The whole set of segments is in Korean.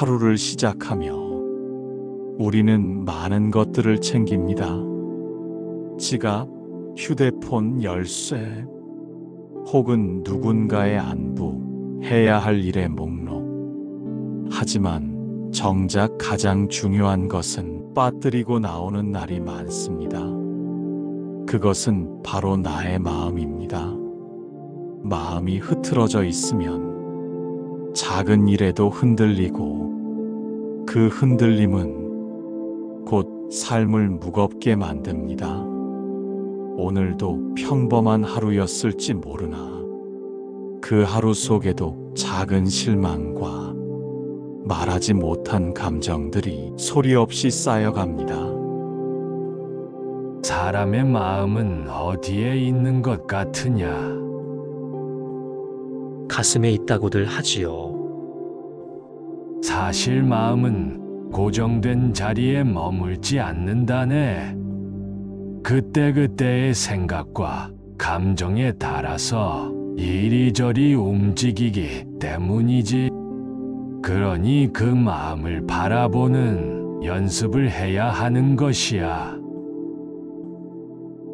하루를 시작하며 우리는 많은 것들을 챙깁니다. 지갑, 휴대폰, 열쇠, 혹은 누군가의 안부, 해야 할 일의 목록. 하지만 정작 가장 중요한 것은 빠뜨리고 나오는 날이 많습니다. 그것은 바로 나의 마음입니다. 마음이 흐트러져 있으면 작은 일에도 흔들리고 그 흔들림은 곧 삶을 무겁게 만듭니다. 오늘도 평범한 하루였을지 모르나 그 하루 속에도 작은 실망과 말하지 못한 감정들이 소리 없이 쌓여갑니다. 사람의 마음은 어디에 있는 것 같으냐? 가슴에 있다고들 하지요. 사실 마음은 고정된 자리에 머물지 않는다네. 그때그때의 생각과 감정에 따라서 이리저리 움직이기 때문이지. 그러니 그 마음을 바라보는 연습을 해야 하는 것이야.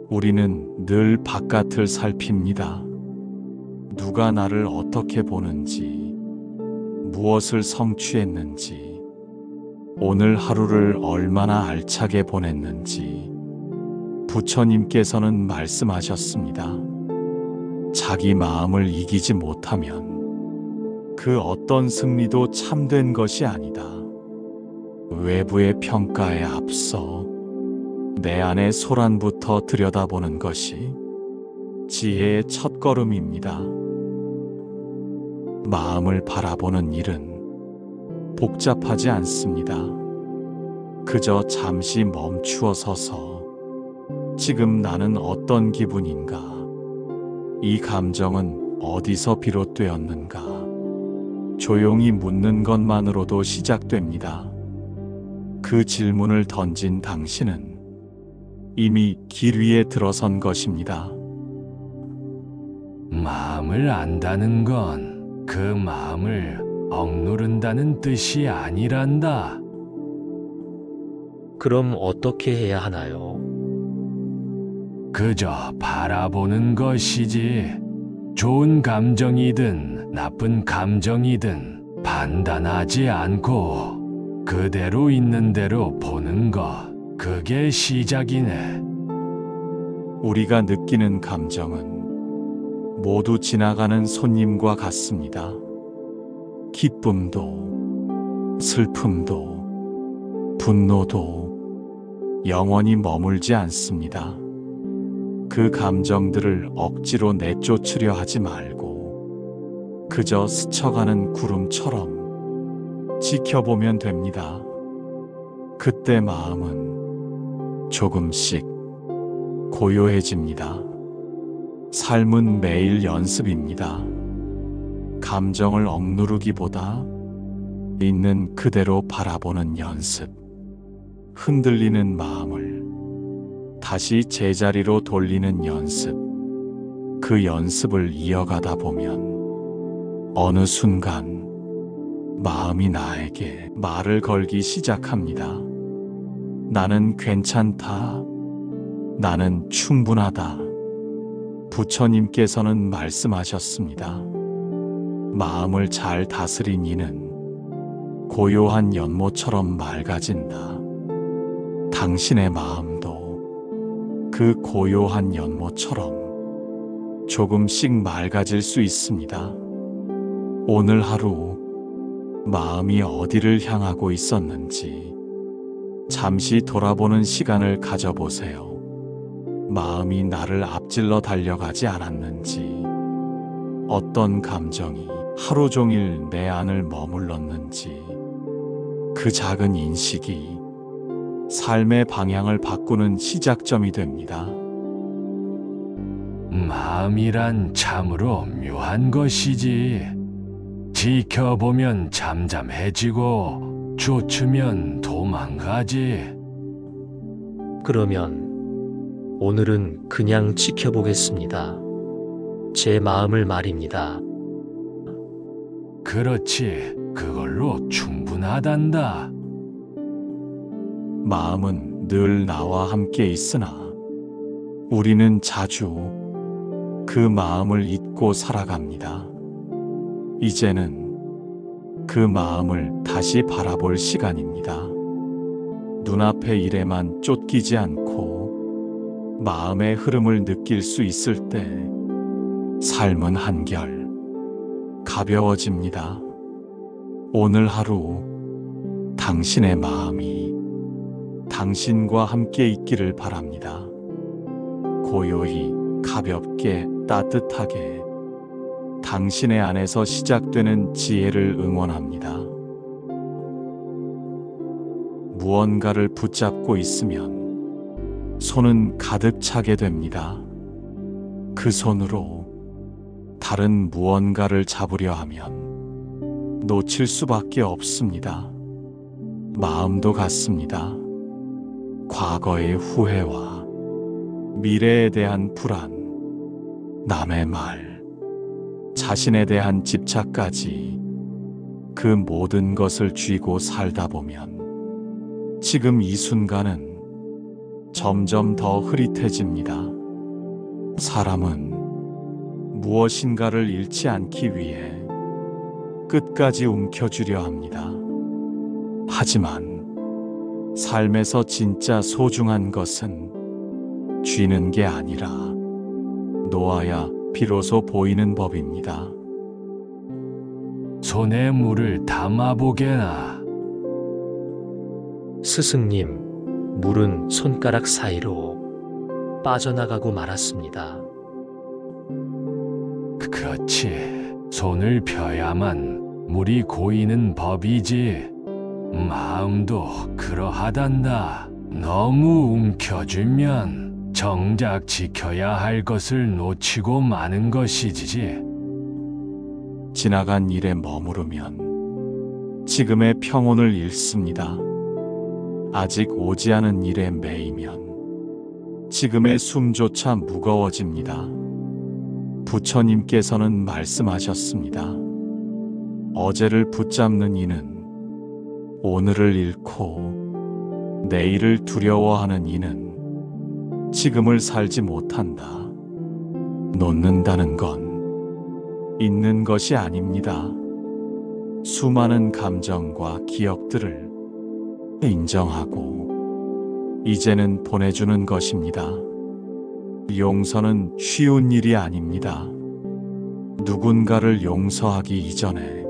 우리는 늘 바깥을 살핍니다. 누가 나를 어떻게 보는지, 무엇을 성취했는지, 오늘 하루를 얼마나 알차게 보냈는지. 부처님께서는 말씀하셨습니다. 자기 마음을 이기지 못하면 그 어떤 승리도 참된 것이 아니다. 외부의 평가에 앞서 내 안의 소란부터 들여다보는 것이 지혜의 첫걸음입니다. 마음을 바라보는 일은 복잡하지 않습니다. 그저 잠시 멈추어 서서 지금 나는 어떤 기분인가? 이 감정은 어디서 비롯되었는가? 조용히 묻는 것만으로도 시작됩니다. 그 질문을 던진 당신은 이미 길 위에 들어선 것입니다. 마음을 안다는 건 그 마음을 억누른다는 뜻이 아니란다. 그럼 어떻게 해야 하나요? 그저 바라보는 것이지. 좋은 감정이든 나쁜 감정이든 판단하지 않고 그대로 있는 대로 보는 것, 그게 시작이네. 우리가 느끼는 감정은 모두 지나가는 손님과 같습니다. 기쁨도, 슬픔도, 분노도 영원히 머물지 않습니다. 그 감정들을 억지로 내쫓으려 하지 말고 그저 스쳐가는 구름처럼 지켜보면 됩니다. 그때 마음은 조금씩 고요해집니다. 삶은 매일 연습입니다. 감정을 억누르기보다 있는 그대로 바라보는 연습. 흔들리는 마음을 다시 제자리로 돌리는 연습. 그 연습을 이어가다 보면 어느 순간 마음이 나에게 말을 걸기 시작합니다. 나는 괜찮다. 나는 충분하다. 부처님께서는 말씀하셨습니다. 마음을 잘 다스린 이는 고요한 연못처럼 맑아진다. 당신의 마음도 그 고요한 연못처럼 조금씩 맑아질 수 있습니다. 오늘 하루 마음이 어디를 향하고 있었는지 잠시 돌아보는 시간을 가져보세요. 마음이 나를 앞질러 달려가지 않았는지, 어떤 감정이 하루 종일 내 안을 머물렀는지, 그 작은 인식이 삶의 방향을 바꾸는 시작점이 됩니다. 마음이란 참으로 묘한 것이지. 지켜보면 잠잠해지고 쫓으면 도망가지. 그러면 오늘은 그냥 지켜보겠습니다. 제 마음을 말입니다. 그렇지. 그걸로 충분하단다. 마음은 늘 나와 함께 있으나 우리는 자주 그 마음을 잊고 살아갑니다. 이제는 그 마음을 다시 바라볼 시간입니다. 눈앞의 일에만 쫓기지 않고 마음의 흐름을 느낄 수 있을 때 삶은 한결 가벼워집니다. 오늘 하루 당신의 마음이 당신과 함께 있기를 바랍니다. 고요히 가볍게 따뜻하게 당신의 안에서 시작되는 지혜를 응원합니다. 무언가를 붙잡고 있으면 손은 가득 차게 됩니다. 그 손으로 다른 무언가를 잡으려 하면 놓칠 수밖에 없습니다. 마음도 같습니다. 과거의 후회와 미래에 대한 불안, 남의 말, 자신에 대한 집착까지 그 모든 것을 쥐고 살다 보면 지금 이 순간은 점점 더 흐릿해집니다. 사람은 무엇인가를 잃지 않기 위해 끝까지 움켜쥐려 합니다. 하지만 삶에서 진짜 소중한 것은 쥐는 게 아니라 놓아야 비로소 보이는 법입니다. 손에 물을 담아보게나. 스승님, 물은 손가락 사이로 빠져나가고 말았습니다. 그렇지. 손을 펴야만 물이 고이는 법이지. 마음도 그러하단다. 너무 움켜쥐면 정작 지켜야 할 것을 놓치고 마는 것이지. 지나간 일에 머무르면 지금의 평온을 잃습니다. 아직 오지 않은 일에 매이면 지금의 숨조차 무거워집니다. 부처님께서는 말씀하셨습니다. 어제를 붙잡는 이는 오늘을 잃고 내일을 두려워하는 이는 지금을 살지 못한다. 놓는다는 건 잊는 것이 아닙니다. 수많은 감정과 기억들을 인정하고 이제는 보내주는 것입니다. 용서는 쉬운 일이 아닙니다. 누군가를 용서하기 이전에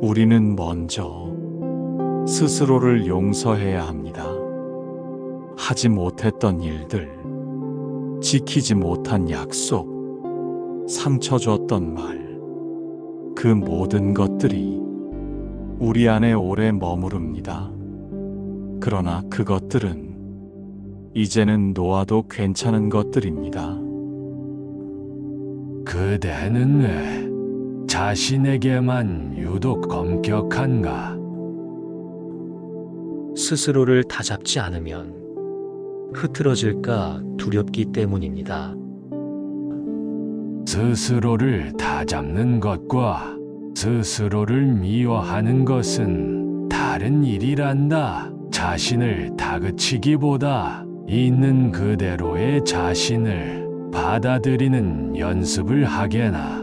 우리는 먼저 스스로를 용서해야 합니다. 하지 못했던 일들, 지키지 못한 약속, 상처 줬던 말, 그 모든 것들이 우리 안에 오래 머무릅니다. 그러나 그것들은 이제는 놓아도 괜찮은 것들입니다. 그대는 왜 자신에게만 유독 엄격한가? 스스로를 다잡지 않으면 흐트러질까 두렵기 때문입니다. 스스로를 다잡는 것과 스스로를 미워하는 것은 다른 일이란다. 자신을 다그치기보다 있는 그대로의 자신을 받아들이는 연습을 하게나.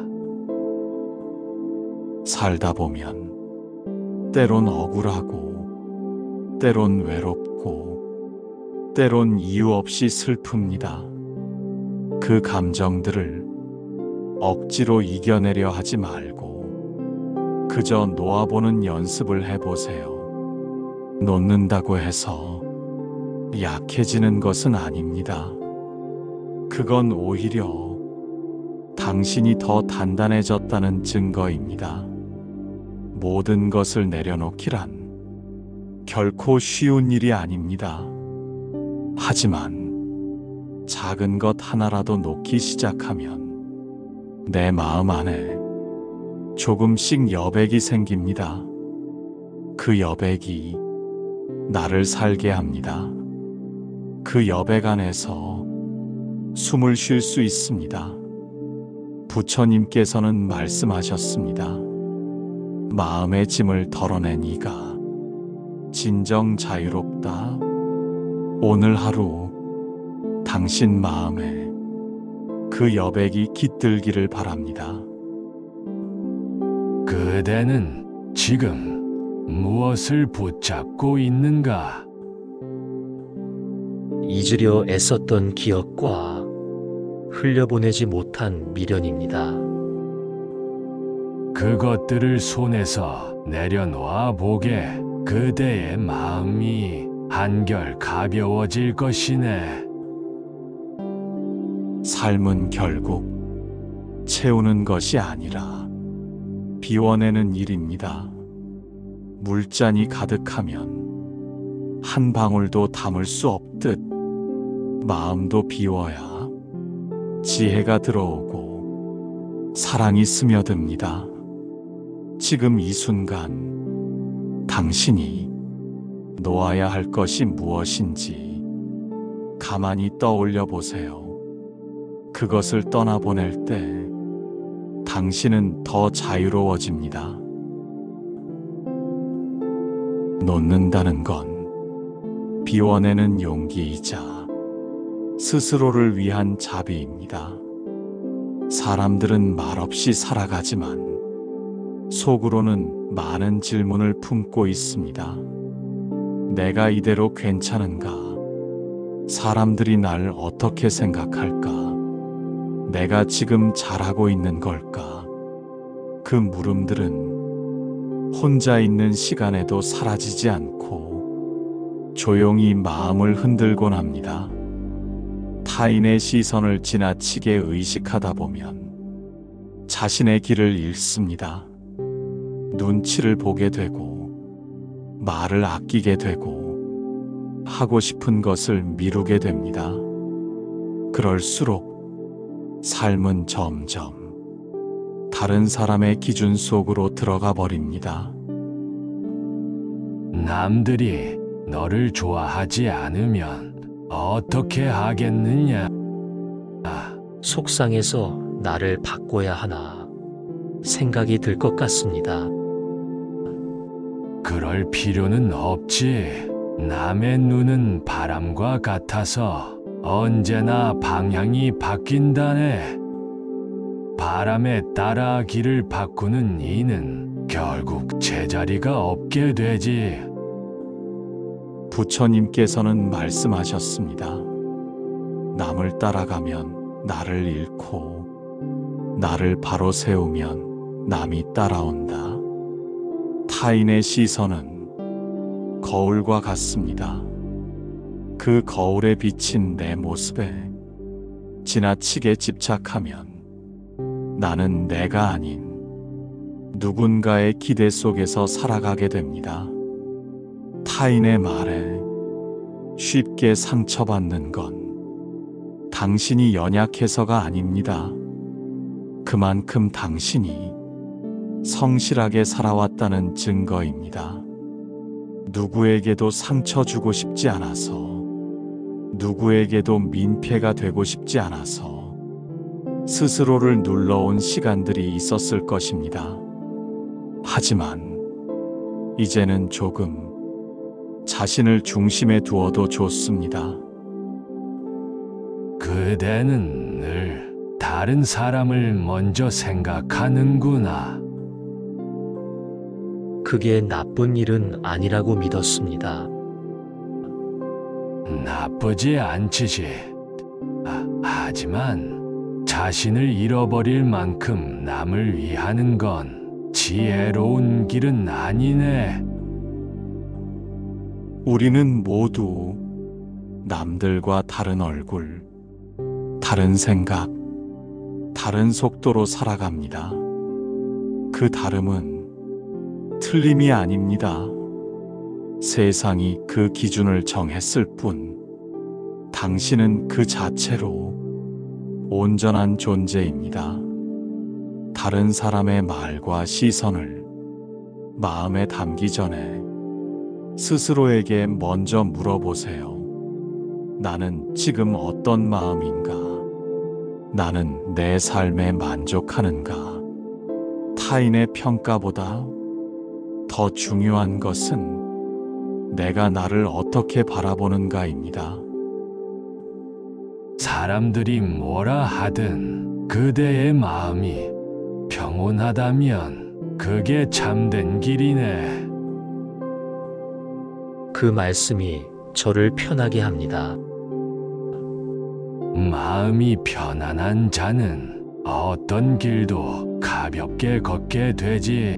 살다 보면 때론 억울하고 때론 외롭고 때론 이유 없이 슬픕니다. 그 감정들을 억지로 이겨내려 하지 말고 그저 놓아보는 연습을 해보세요. 놓는다고 해서 약해지는 것은 아닙니다. 그건 오히려 당신이 더 단단해졌다는 증거입니다. 모든 것을 내려놓기란 결코 쉬운 일이 아닙니다. 하지만 작은 것 하나라도 놓기 시작하면 내 마음 안에 조금씩 여백이 생깁니다. 그 여백이 나를 살게 합니다. 그 여백 안에서 숨을 쉴 수 있습니다. 부처님께서는 말씀하셨습니다. 마음의 짐을 덜어낸 이가 진정 자유롭다. 오늘 하루 당신 마음에 그 여백이 깃들기를 바랍니다. 그대는 지금 무엇을 붙잡고 있는가? 잊으려 애썼던 기억과 흘려보내지 못한 미련입니다. 그것들을 손에서 내려놓아 보게 그대의 마음이 한결 가벼워질 것이네. 삶은 결국 채우는 것이 아니라 비워내는 일입니다. 물잔이 가득하면 한 방울도 담을 수 없듯 마음도 비워야 지혜가 들어오고 사랑이 스며듭니다. 지금 이 순간 당신이 놓아야 할 것이 무엇인지 가만히 떠올려 보세요. 그것을 떠나보낼 때 당신은 더 자유로워집니다. 놓는다는 건 비워내는 용기이자 스스로를 위한 자비입니다. 사람들은 말없이 살아가지만 속으로는 많은 질문을 품고 있습니다. 내가 이대로 괜찮은가? 사람들이 날 어떻게 생각할까? 내가 지금 잘하고 있는 걸까? 그 물음들은 혼자 있는 시간에도 사라지지 않고 조용히 마음을 흔들곤 합니다. 타인의 시선을 지나치게 의식하다 보면 자신의 길을 잃습니다. 눈치를 보게 되고 말을 아끼게 되고 하고 싶은 것을 미루게 됩니다. 그럴수록 삶은 점점 다른 사람의 기준 속으로 들어가 버립니다. 남들이 너를 좋아하지 않으면 어떻게 하겠느냐? 속상해서 나를 바꿔야 하나 생각이 들 것 같습니다. 그럴 필요는 없지. 남의 눈은 바람과 같아서 언제나 방향이 바뀐다네. 바람에 따라 길을 바꾸는 이는 결국 제자리가 없게 되지. 부처님께서는 말씀하셨습니다. 남을 따라가면 나를 잃고 나를 바로 세우면 남이 따라온다. 타인의 시선은 거울과 같습니다. 그 거울에 비친 내 모습에 지나치게 집착하면 나는 내가 아닌 누군가의 기대 속에서 살아가게 됩니다. 타인의 말에 쉽게 상처받는 건 당신이 연약해서가 아닙니다. 그만큼 당신이 성실하게 살아왔다는 증거입니다. 누구에게도 상처 주고 싶지 않아서, 누구에게도 민폐가 되고 싶지 않아서 스스로를 눌러온 시간들이 있었을 것입니다. 하지만 이제는 조금 자신을 중심에 두어도 좋습니다. 그대는 늘 다른 사람을 먼저 생각하는구나. 그게 나쁜 일은 아니라고 믿었습니다. 나쁘지 않지시. 하지만 자신을 잃어버릴 만큼 남을 위하는 건 지혜로운 길은 아니네. 우리는 모두 남들과 다른 얼굴, 다른 생각, 다른 속도로 살아갑니다. 그 다름은 틀림이 아닙니다. 세상이 그 기준을 정했을 뿐, 당신은 그 자체로 온전한 존재입니다. 다른 사람의 말과 시선을 마음에 담기 전에 스스로에게 먼저 물어보세요. 나는 지금 어떤 마음인가? 나는 내 삶에 만족하는가? 타인의 평가보다 더 중요한 것은 내가 나를 어떻게 바라보는가입니다. 사람들이 뭐라 하든 그대의 마음이 평온하다면 그게 참된 길이네. 그 말씀이 저를 편하게 합니다. 마음이 편안한 자는 어떤 길도 가볍게 걷게 되지.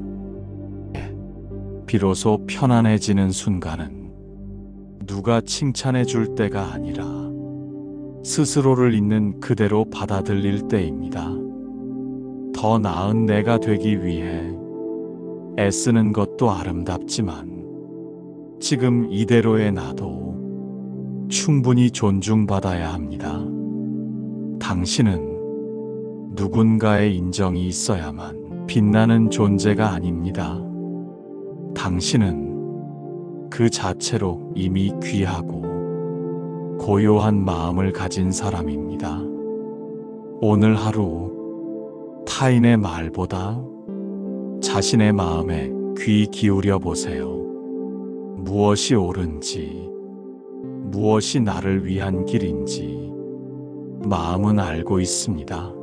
비로소 편안해지는 순간은 누가 칭찬해 줄 때가 아니라 스스로를 있는 그대로 받아들일 때입니다. 더 나은 내가 되기 위해 애쓰는 것도 아름답지만 지금 이대로의 나도 충분히 존중받아야 합니다. 당신은 누군가의 인정이 있어야만 빛나는 존재가 아닙니다. 당신은 그 자체로 이미 귀하고 고요한 마음을 가진 사람입니다. 오늘 하루 타인의 말보다 자신의 마음에 귀 기울여 보세요. 무엇이 옳은지, 무엇이 나를 위한 길인지 마음은 알고 있습니다.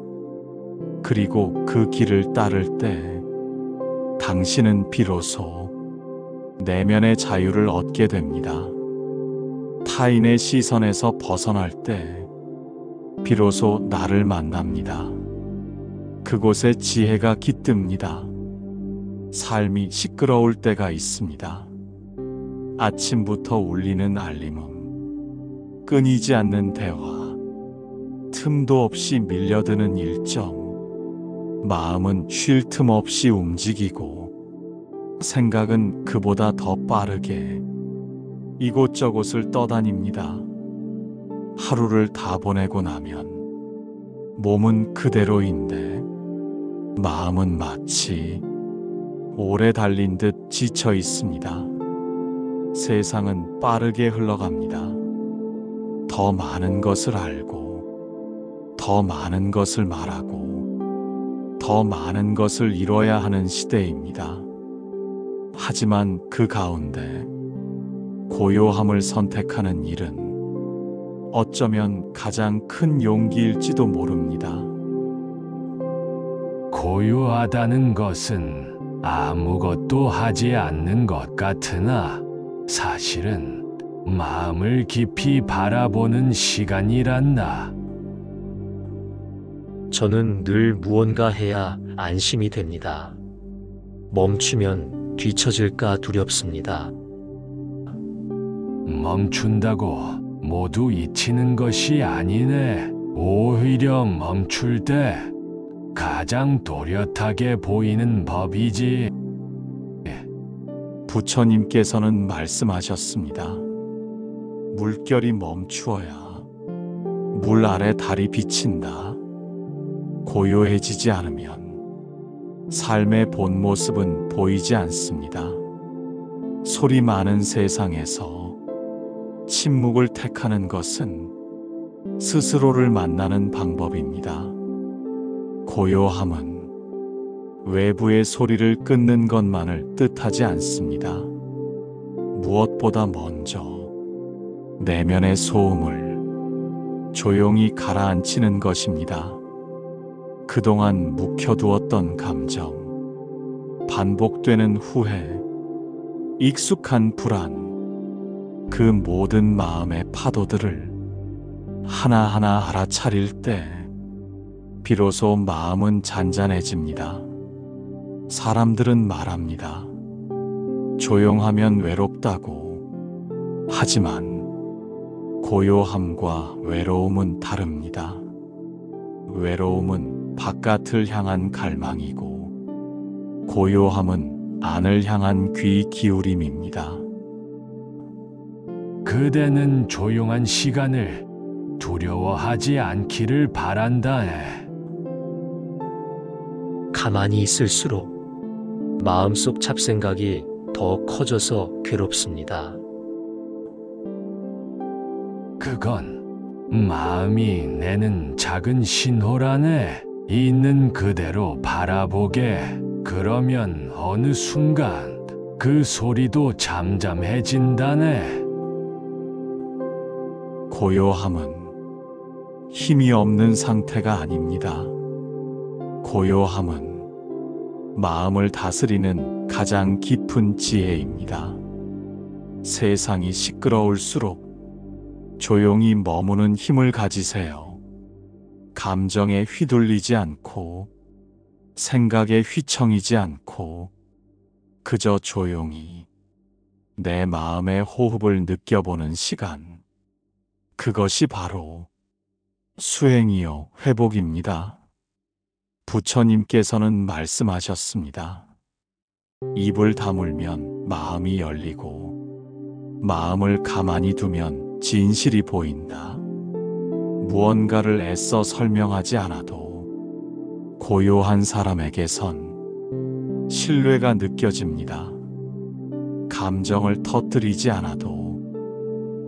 그리고 그 길을 따를 때 당신은 비로소 내면의 자유를 얻게 됩니다. 타인의 시선에서 벗어날 때 비로소 나를 만납니다. 그곳에 지혜가 깃듭니다. 삶이 시끄러울 때가 있습니다. 아침부터 울리는 알림음, 끊이지 않는 대화, 틈도 없이 밀려드는 일정, 마음은 쉴 틈 없이 움직이고 생각은 그보다 더 빠르게 이곳저곳을 떠다닙니다. 하루를 다 보내고 나면 몸은 그대로인데 마음은 마치 오래 달린 듯 지쳐 있습니다. 세상은 빠르게 흘러갑니다. 더 많은 것을 알고, 더 많은 것을 말하고, 더 많은 것을 이뤄야 하는 시대입니다. 하지만 그 가운데 고요함을 선택하는 일은 어쩌면 가장 큰 용기일지도 모릅니다. 고요하다는 것은 아무것도 하지 않는 것 같으나 사실은 마음을 깊이 바라보는 시간이란다. 저는 늘 무언가 해야 안심이 됩니다. 멈추면 뒤처질까 두렵습니다. 멈춘다고 모두 잊히는 것이 아니네. 오히려 멈출 때 가장 또렷하게 보이는 법이지. 부처님께서는 말씀하셨습니다. 물결이 멈추어야 물 아래 달이 비친다. 고요해지지 않으면 삶의 본 모습은 보이지 않습니다. 소리 많은 세상에서 침묵을 택하는 것은 스스로를 만나는 방법입니다. 고요함은 외부의 소리를 끊는 것만을 뜻하지 않습니다. 무엇보다 먼저 내면의 소음을 조용히 가라앉히는 것입니다. 그동안 묵혀두었던 감정, 반복되는 후회, 익숙한 불안, 그 모든 마음의 파도들을 하나하나 알아차릴 때 비로소 마음은 잔잔해집니다. 사람들은 말합니다. 조용하면 외롭다고. 하지만 고요함과 외로움은 다릅니다. 외로움은 바깥을 향한 갈망이고 고요함은 안을 향한 귀 기울임입니다. 그대는 조용한 시간을 두려워하지 않기를 바란다네. 가만히 있을수록 마음속 잡생각이 더 커져서 괴롭습니다. 그건 마음이 내는 작은 신호라네. 있는 그대로 바라보게. 그러면 어느 순간 그 소리도 잠잠해진다네. 고요함은 힘이 없는 상태가 아닙니다. 고요함은 마음을 다스리는 가장 깊은 지혜입니다. 세상이 시끄러울수록 조용히 머무는 힘을 가지세요. 감정에 휘둘리지 않고 생각에 휘청이지 않고 그저 조용히 내 마음의 호흡을 느껴보는 시간. 그것이 바로 수행이요 회복입니다. 부처님께서는 말씀하셨습니다. 입을 다물면 마음이 열리고 마음을 가만히 두면 진실이 보인다. 무언가를 애써 설명하지 않아도 고요한 사람에게선 신뢰가 느껴집니다. 감정을 터뜨리지 않아도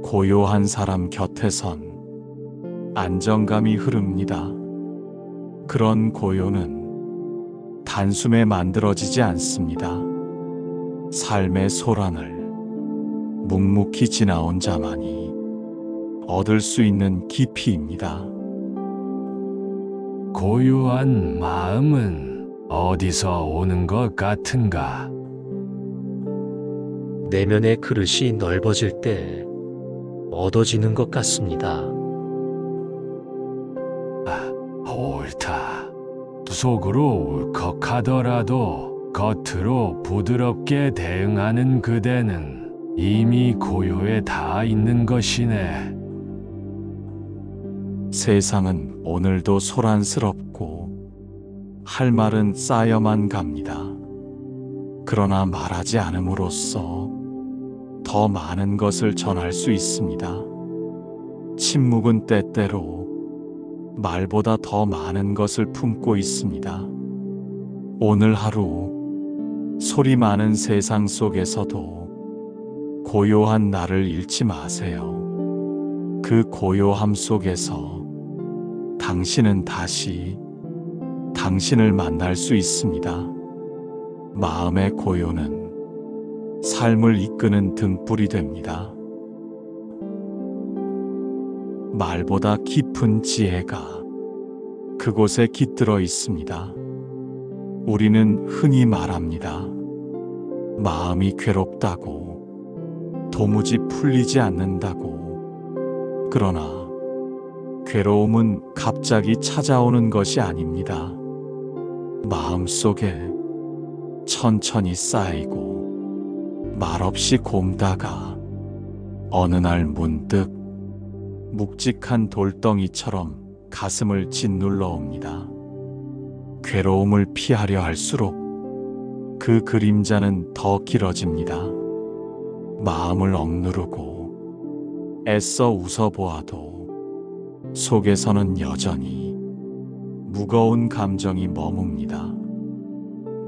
고요한 사람 곁에선 안정감이 흐릅니다. 그런 고요는 단숨에 만들어지지 않습니다. 삶의 소란을 묵묵히 지나온 자만이 얻을 수 있는 깊이입니다. 고요한 마음은 어디서 오는 것 같은가? 내면의 그릇이 넓어질 때 얻어지는 것 같습니다. 옳다. 속으로 울컥하더라도 겉으로 부드럽게 대응하는 그대는 이미 고요에 닿아 있는 것이네. 세상은 오늘도 소란스럽고 할 말은 쌓여만 갑니다. 그러나 말하지 않음으로써 더 많은 것을 전할 수 있습니다. 침묵은 때때로 말보다 더 많은 것을 품고 있습니다. 오늘 하루 소리 많은 세상 속에서도 고요한 나를 잃지 마세요. 그 고요함 속에서 당신은 다시 당신을 만날 수 있습니다. 마음의 고요는 삶을 이끄는 등불이 됩니다. 말보다 깊은 지혜가 그곳에 깃들어 있습니다. 우리는 흔히 말합니다. 마음이 괴롭다고, 도무지 풀리지 않는다고. 그러나 괴로움은 갑자기 찾아오는 것이 아닙니다. 마음속에 천천히 쌓이고 말없이 곪다가 어느 날 문득 묵직한 돌덩이처럼 가슴을 짓눌러 옵니다. 괴로움을 피하려 할수록 그 그림자는 더 길어집니다. 마음을 억누르고 애써 웃어보아도 속에서는 여전히 무거운 감정이 머뭅니다.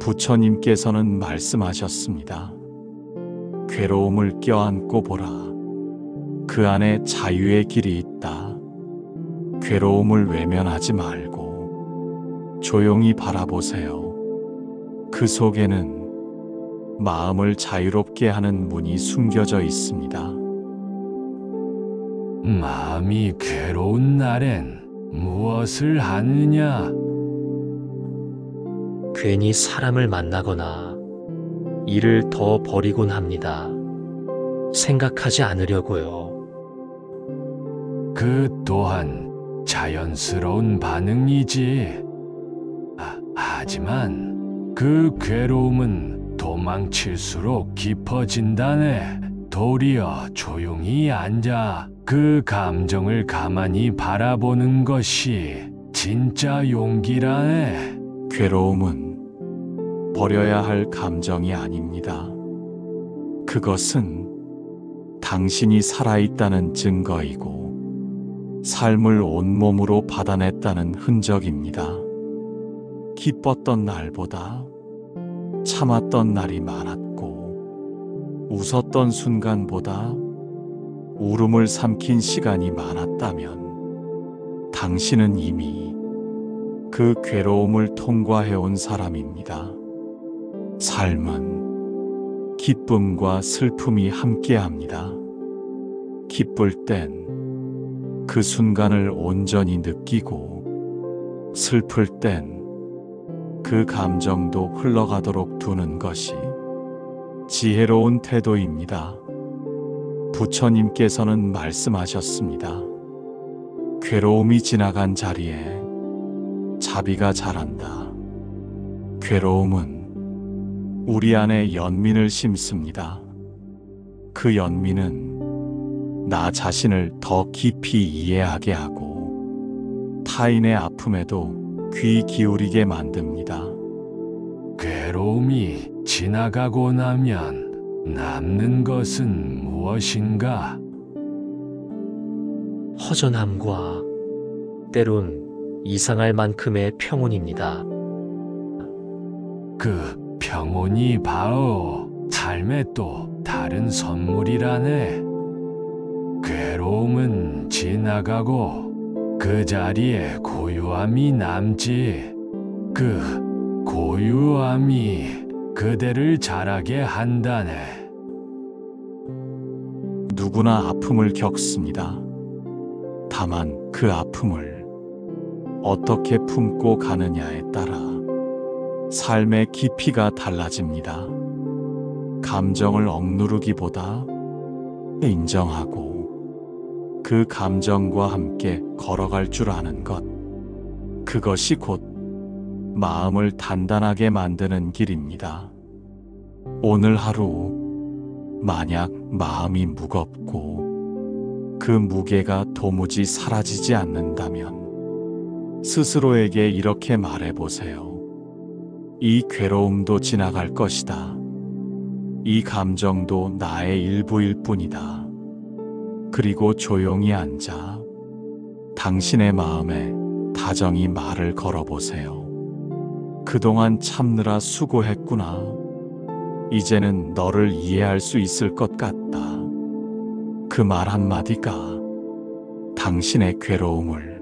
부처님께서는 말씀하셨습니다. 괴로움을 껴안고 보라. 그 안에 자유의 길이 있다. 괴로움을 외면하지 말고 조용히 바라보세요. 그 속에는 마음을 자유롭게 하는 문이 숨겨져 있습니다. 마음이 괴로운 날엔 무엇을 하느냐? 괜히 사람을 만나거나 일을 더 버리곤 합니다. 생각하지 않으려고요. 그 또한 자연스러운 반응이지. 하지만 그 괴로움은 도망칠수록 깊어진다네. 도리어 조용히 앉아 그 감정을 가만히 바라보는 것이 진짜 용기라네. 괴로움은 버려야 할 감정이 아닙니다. 그것은 당신이 살아있다는 증거이고 삶을 온몸으로 받아냈다는 흔적입니다. 기뻤던 날보다 참았던 날이 많았고 웃었던 순간보다 울음을 삼킨 시간이 많았다면 당신은 이미 그 괴로움을 통과해온 사람입니다. 삶은 기쁨과 슬픔이 함께합니다. 기쁠 땐 그 순간을 온전히 느끼고, 슬플 땐 그 감정도 흘러가도록 두는 것이 지혜로운 태도입니다. 부처님께서는 말씀하셨습니다. 괴로움이 지나간 자리에 자비가 자란다. 괴로움은 우리 안에 연민을 심습니다. 그 연민은 나 자신을 더 깊이 이해하게 하고 타인의 아픔에도 귀 기울이게 만듭니다. 괴로움이 지나가고 나면 남는 것은 무엇인가? 허전함과 때론 이상할 만큼의 평온입니다. 그 평온이 바로 삶의 또 다른 선물이라네. 괴로움은 지나가고 그 자리에 고요함이 남지. 그 고요함이 그대를 자라게 한다네. 누구나 아픔을 겪습니다. 다만 그 아픔을 어떻게 품고 가느냐에 따라 삶의 깊이가 달라집니다. 감정을 억누르기보다 인정하고 그 감정과 함께 걸어갈 줄 아는 것, 그것이 곧 마음을 단단하게 만드는 길입니다. 오늘 하루 만약 마음이 무겁고 그 무게가 도무지 사라지지 않는다면 스스로에게 이렇게 말해보세요. 이 괴로움도 지나갈 것이다. 이 감정도 나의 일부일 뿐이다. 그리고 조용히 앉아 당신의 마음에 다정히 말을 걸어보세요. 그동안 참느라 수고했구나. 이제는 너를 이해할 수 있을 것 같다. 그 말 한마디가 당신의 괴로움을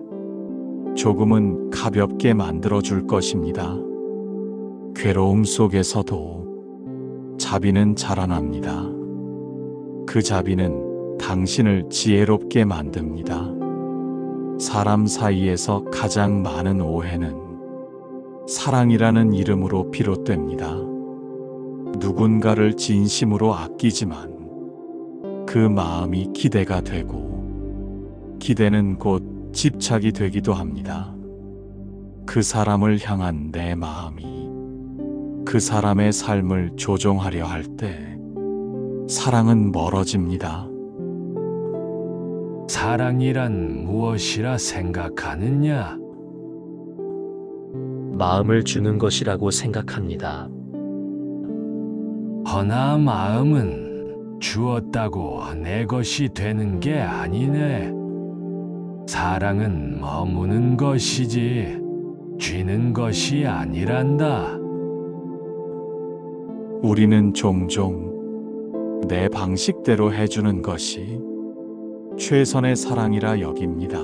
조금은 가볍게 만들어줄 것입니다. 괴로움 속에서도 자비는 자라납니다. 그 자비는 당신을 지혜롭게 만듭니다. 사람 사이에서 가장 많은 오해는 사랑이라는 이름으로 비롯됩니다. 누군가를 진심으로 아끼지만 그 마음이 기대가 되고 기대는 곧 집착이 되기도 합니다. 그 사람을 향한 내 마음이 그 사람의 삶을 조종하려 할 때 사랑은 멀어집니다. 사랑이란 무엇이라 생각하느냐? 마음을 주는 것이라고 생각합니다. 허나 마음은 주었다고 내 것이 되는 게 아니네. 사랑은 머무는 것이지 쥐는 것이 아니란다. 우리는 종종 내 방식대로 해주는 것이 최선의 사랑이라 여깁니다.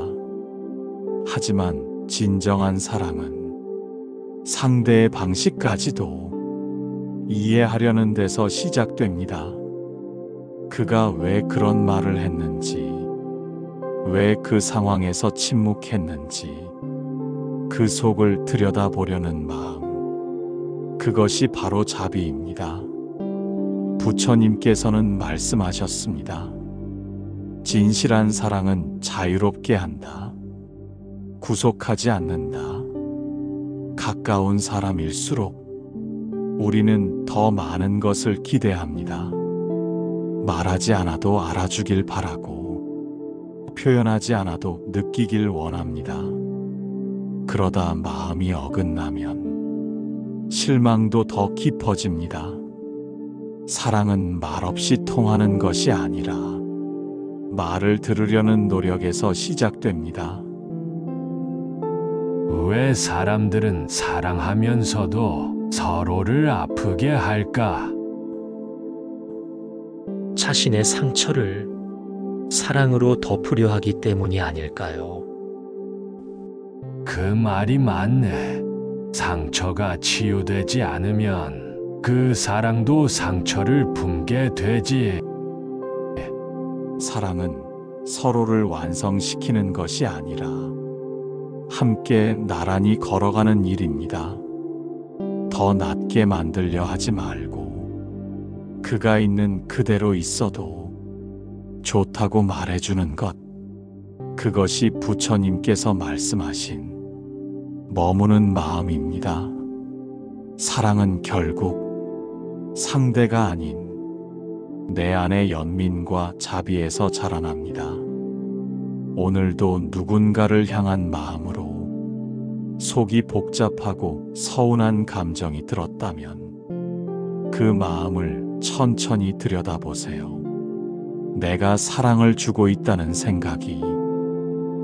하지만 진정한 사랑은 상대의 방식까지도 이해하려는 데서 시작됩니다. 그가 왜 그런 말을 했는지, 왜 그 상황에서 침묵했는지, 그 속을 들여다보려는 마음, 그것이 바로 자비입니다. 부처님께서는 말씀하셨습니다. 진실한 사랑은 자유롭게 한다. 구속하지 않는다. 가까운 사람일수록 우리는 더 많은 것을 기대합니다. 말하지 않아도 알아주길 바라고 표현하지 않아도 느끼길 원합니다. 그러다 마음이 어긋나면 실망도 더 깊어집니다. 사랑은 말없이 통하는 것이 아니라 말을 들으려는 노력에서 시작됩니다. 왜 사람들은 사랑하면서도 서로를 아프게 할까? 자신의 상처를 사랑으로 덮으려 하기 때문이 아닐까요? 그 말이 맞네. 상처가 치유되지 않으면 그 사랑도 상처를 품게 되지. 사랑은 서로를 완성시키는 것이 아니라 함께 나란히 걸어가는 일입니다. 더 낫게 만들려 하지 말고 그가 있는 그대로 있어도 좋다고 말해주는 것. 그것이 부처님께서 말씀하신 머무는 마음입니다. 사랑은 결국 상대가 아닌 내 안의 연민과 자비에서 자라납니다. 오늘도 누군가를 향한 마음으로 속이 복잡하고 서운한 감정이 들었다면 그 마음을 천천히 들여다보세요. 내가 사랑을 주고 있다는 생각이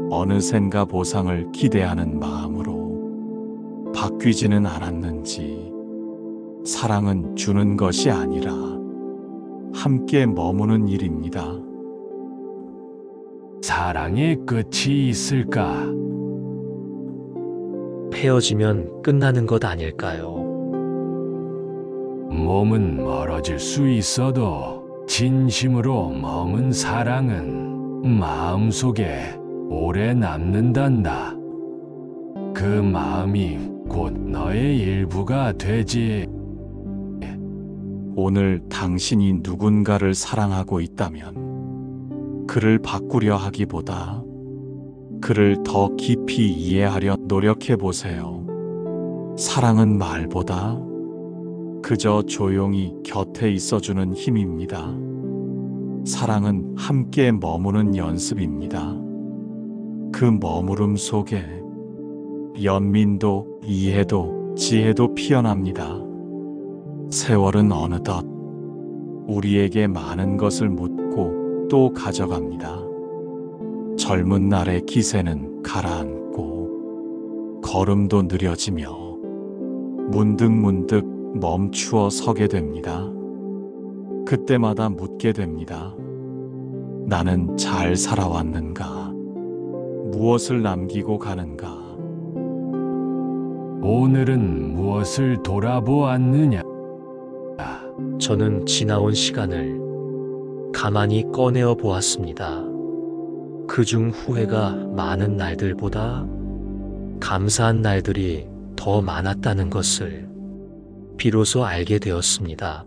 어느샌가 보상을 기대하는 마음으로 바뀌지는 않았는지. 사랑은 주는 것이 아니라 함께 머무는 일입니다. 사랑의 끝이 있을까? 헤어지면 끝나는 것 아닐까요? 몸은 멀어질 수 있어도 진심으로 머문 사랑은 마음속에 오래 남는단다. 그 마음이 곧 너의 일부가 되지. 오늘 당신이 누군가를 사랑하고 있다면 그를 바꾸려 하기보다 그를 더 깊이 이해하려 노력해 보세요. 사랑은 말보다 그저 조용히 곁에 있어주는 힘입니다. 사랑은 함께 머무는 연습입니다. 그 머무름 속에 연민도 이해도 지혜도 피어납니다. 세월은 어느덧 우리에게 많은 것을 묻고 또 가져갑니다. 젊은 날의 기세는 가라앉고 걸음도 느려지며 문득문득 멈추어 서게 됩니다. 그때마다 묻게 됩니다. 나는 잘 살아왔는가? 무엇을 남기고 가는가? 오늘은 무엇을 돌아보았느냐? 저는 지나온 시간을 가만히 꺼내어 보았습니다. 그중 후회가 많은 날들보다 감사한 날들이 더 많았다는 것을 비로소 알게 되었습니다.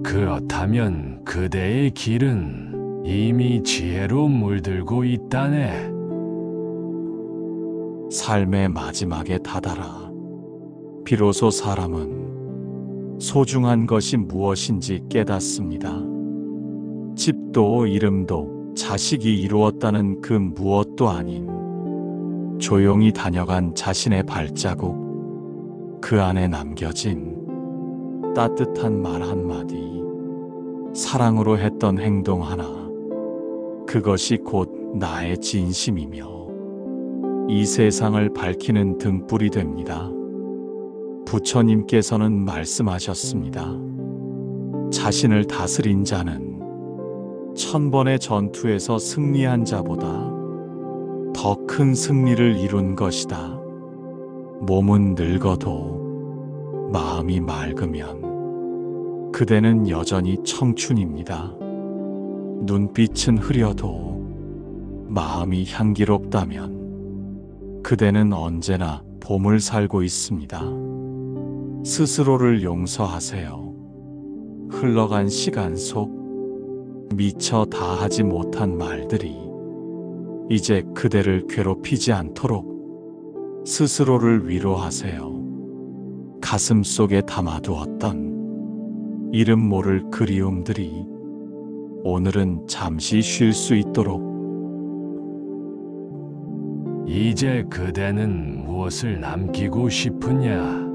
그렇다면 그대의 길은 이미 지혜로 물들고 있다네. 삶의 마지막에 다다라 비로소 사람은 소중한 것이 무엇인지 깨닫습니다. 집도 이름도 자식이 이루었다는 그 무엇도 아닌 조용히 다녀간 자신의 발자국, 그 안에 남겨진 따뜻한 말 한마디, 사랑으로 했던 행동 하나, 그것이 곧 나의 진심이며 이 세상을 밝히는 등불이 됩니다. 부처님께서는 말씀하셨습니다. 자신을 다스린 자는 1000번의 전투에서 승리한 자보다 더 큰 승리를 이룬 것이다. 몸은 늙어도 마음이 맑으면 그대는 여전히 청춘입니다. 눈빛은 흐려도 마음이 향기롭다면 그대는 언제나 봄을 살고 있습니다. 스스로를 용서하세요. 흘러간 시간 속 미처 다하지 못한 말들이 이제 그대를 괴롭히지 않도록 스스로를 위로하세요. 가슴 속에 담아두었던 이름 모를 그리움들이 오늘은 잠시 쉴 수 있도록. 이제 그대는 무엇을 남기고 싶으냐?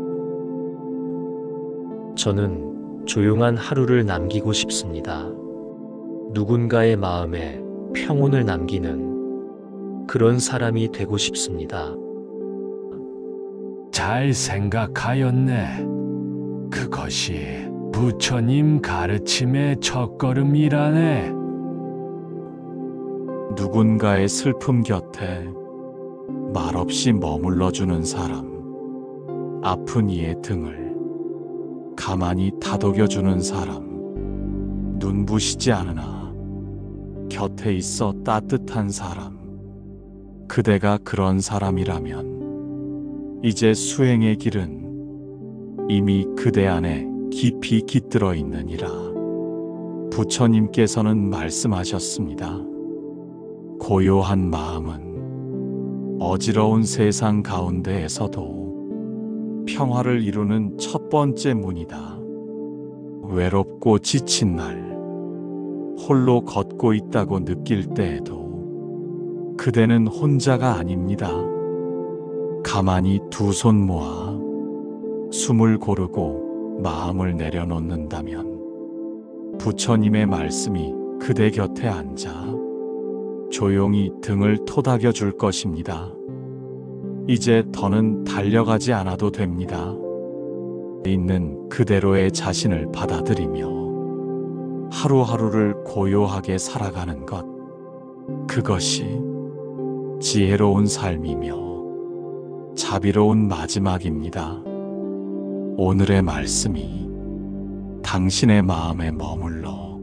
저는 조용한 하루를 남기고 싶습니다. 누군가의 마음에 평온을 남기는 그런 사람이 되고 싶습니다. 잘 생각하였네. 그것이 부처님 가르침의 첫걸음이라네. 누군가의 슬픔 곁에 말없이 머물러주는 사람, 아픈 이의 등을 가만히 다독여주는 사람, 눈부시지 않으나 곁에 있어 따뜻한 사람. 그대가 그런 사람이라면 이제 수행의 길은 이미 그대 안에 깊이 깃들어 있느니라. 부처님께서는 말씀하셨습니다. 고요한 마음은 어지러운 세상 가운데에서도 평화를 이루는 첫 번째 문이다. 외롭고 지친 날, 홀로 걷고 있다고 느낄 때에도 그대는 혼자가 아닙니다. 가만히 두 손 모아 숨을 고르고 마음을 내려놓는다면 부처님의 말씀이 그대 곁에 앉아 조용히 등을 토닥여 줄 것입니다. 이제 더는 달려가지 않아도 됩니다. 있는 그대로의 자신을 받아들이며 하루하루를 고요하게 살아가는 것, 그것이 지혜로운 삶이며 자비로운 마지막입니다. 오늘의 말씀이 당신의 마음에 머물러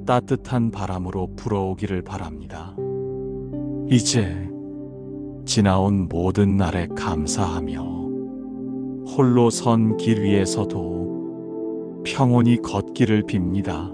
따뜻한 바람으로 불어오기를 바랍니다. 이제 지나온 모든 날에 감사하며 홀로 선 길 위에서도 평온히 걷기를 빕니다.